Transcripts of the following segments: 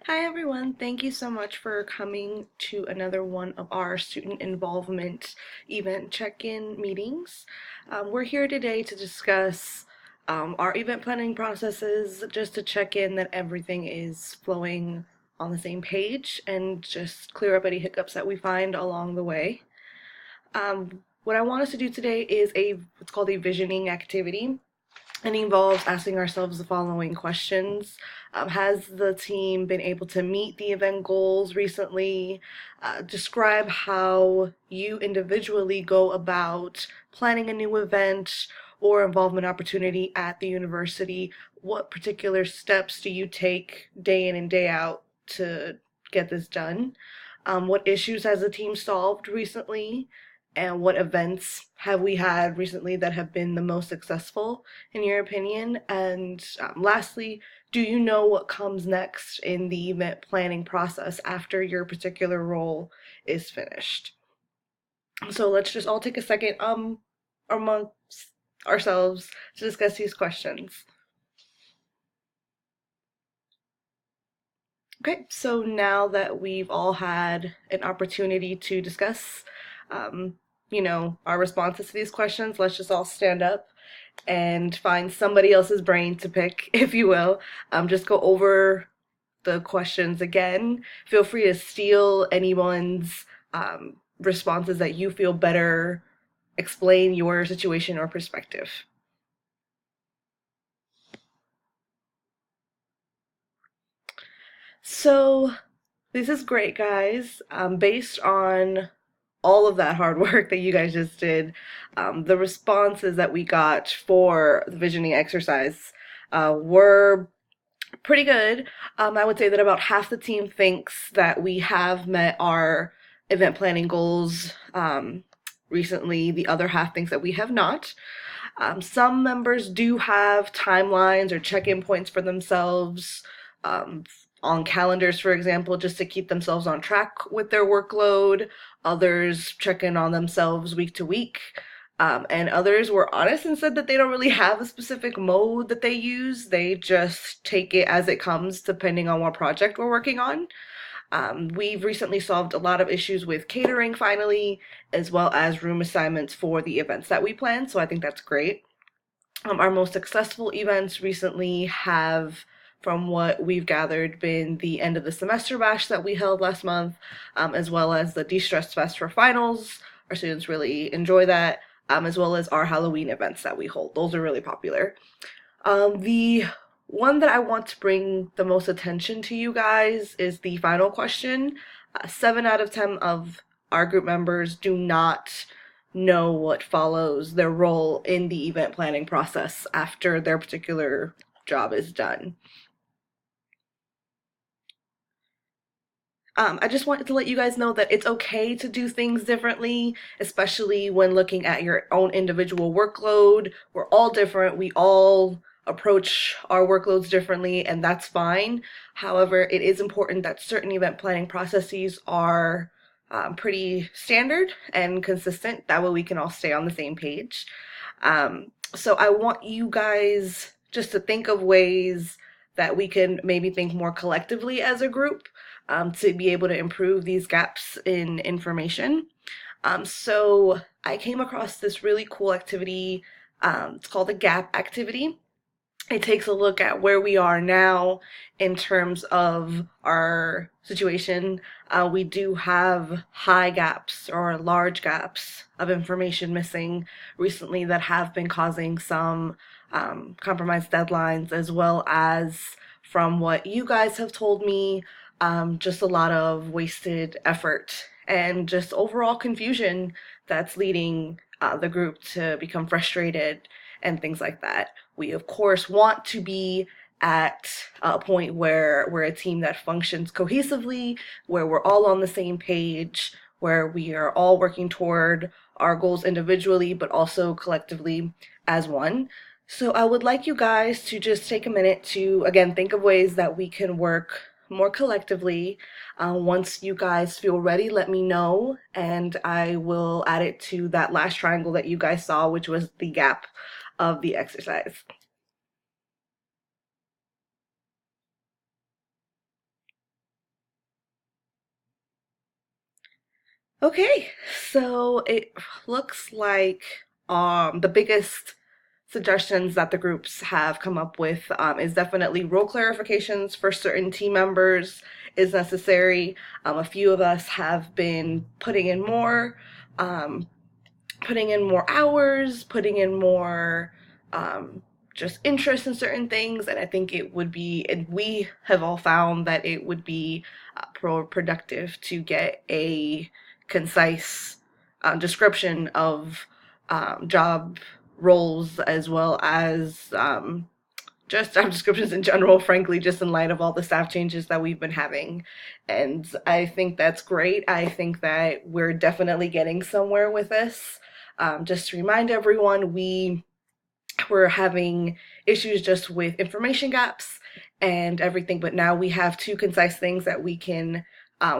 Hi everyone, thank you so much for coming to another one of our student involvement event check-in meetings. We're here today to discuss our event planning processes, just to check in that everything is flowing on the same page and just clear up any hiccups that we find along the way. What I want us to do today is what's called a visioning activity. It involves asking ourselves the following questions. Has the team been able to meet the event goals recently? Describe how you individually go about planning a new event or involvement opportunity at the university. What particular steps do you take day in and day out to get this done? What issues has the team solved recently? And what events have we had recently that have been the most successful, in your opinion? And lastly, do you know what comes next in the event planning process after your particular role is finished? So let's just all take a second amongst ourselves to discuss these questions. Okay, so now that we've all had an opportunity to discuss, um, our responses to these questions, let's just all stand up and find somebody else's brain to pick, if you will. Just go over the questions again. Feel free to steal anyone's responses that you feel better explain your situation or perspective. So, this is great, guys. Based on all of that hard work that you guys just did, the responses that we got for the visioning exercise were pretty good. I would say that about half the team thinks that we have met our event planning goals recently. The other half thinks that we have not. Some members do have timelines or check-in points for themselves on calendars, for example, just to keep themselves on track with their workload. Others check in on themselves week to week. And others were honest and said that they don't really have a specific mode that they use. They just take it as it comes, depending on what project we're working on. We've recently solved a lot of issues with catering finally, as well as room assignments for the events that we plan. So I think that's great. Our most successful events recently have, from what we've gathered, been the end of the semester bash that we held last month, as well as the De-Stress Fest for finals. Our students really enjoy that, as well as our Halloween events that we hold. Those are really popular. The one that I want to bring the most attention to you guys is the final question. 7 out of 10 of our group members do not know what follows their role in the event planning process after their particular job is done. I just wanted to let you guys know that it's okay to do things differently, especially when looking at your own individual workload. We're all different. We all approach our workloads differently, and that's fine. However, it is important that certain event planning processes are pretty standard and consistent. That way we can all stay on the same page. So I want you guys just to think of ways that we can maybe think more collectively as a group to be able to improve these gaps in information. So I came across this really cool activity. It's called the GAP activity. It takes a look at where we are now in terms of our situation. We do have high gaps or large gaps of information missing recently that have been causing some compromised deadlines, as well as, from what you guys have told me, just a lot of wasted effort and just overall confusion that's leading the group to become frustrated and things like that. We, of course, want to be at a point where we're a team that functions cohesively, where we're all on the same page, where we are all working toward our goals individually, but also collectively as one. So I would like you guys to just take a minute to, again, think of ways that we can work more collectively. Once you guys feel ready, let me know, and I will add it to that last triangle that you guys saw, which was the gap of the exercise. Okay, so it looks like the biggest suggestions that the groups have come up with is definitely role clarifications for certain team members is necessary. A few of us have been um, putting in more hours, putting in more um, just interest in certain things, and I think it would be, and we have all found that it would be productive to get a concise description of job roles as well as just job descriptions in general, frankly, just in light of all the staff changes that we've been having. And I think that's great. I think that we're definitely getting somewhere with this. Just to remind everyone, we were having issues just with information gaps and everything, but now we have two concise things that we can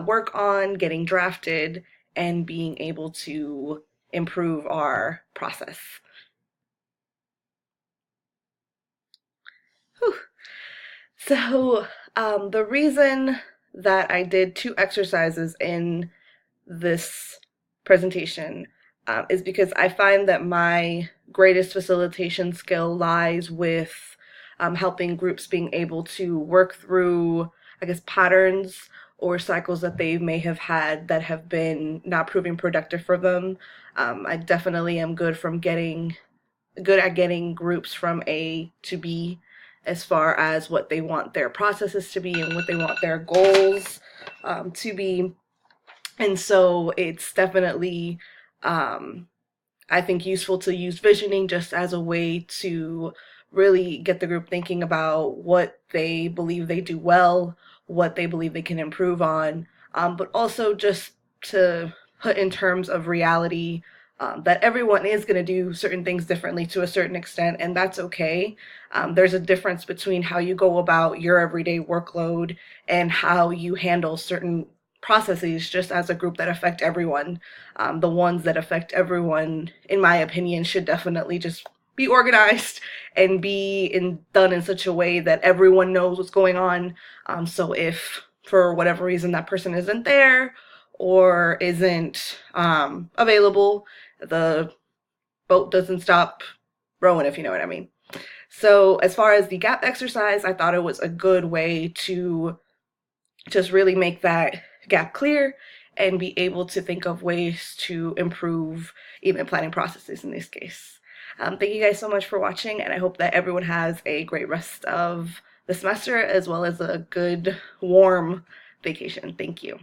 work on getting drafted and being able to improve our process. Whew. So, the reason that I did two exercises in this presentation is because I find that my greatest facilitation skill lies with helping groups being able to work through, I guess, patterns or cycles that they may have had that have been not proving productive for them. I definitely am good at getting groups from A to B as far as what they want their processes to be and what they want their goals to be. And so it's definitely, I think, useful to use visioning just as a way to really get the group thinking about what they believe they do well, what they believe they can improve on, but also just to put in terms of reality that everyone is going to do certain things differently to a certain extent, and that's okay. There's a difference between how you go about your everyday workload and how you handle certain processes just as a group that affect everyone. The ones that affect everyone, in my opinion, should definitely just be organized and done in such a way that everyone knows what's going on. So if for whatever reason that person isn't there or isn't available, the boat doesn't stop rowing, if you know what I mean. So as far as the gap exercise, I thought it was a good way to just really make that gap clear and be able to think of ways to improve even planning processes in this case. Thank you guys so much for watching, and I hope that everyone has a great rest of the semester as well as a good warm vacation. Thank you.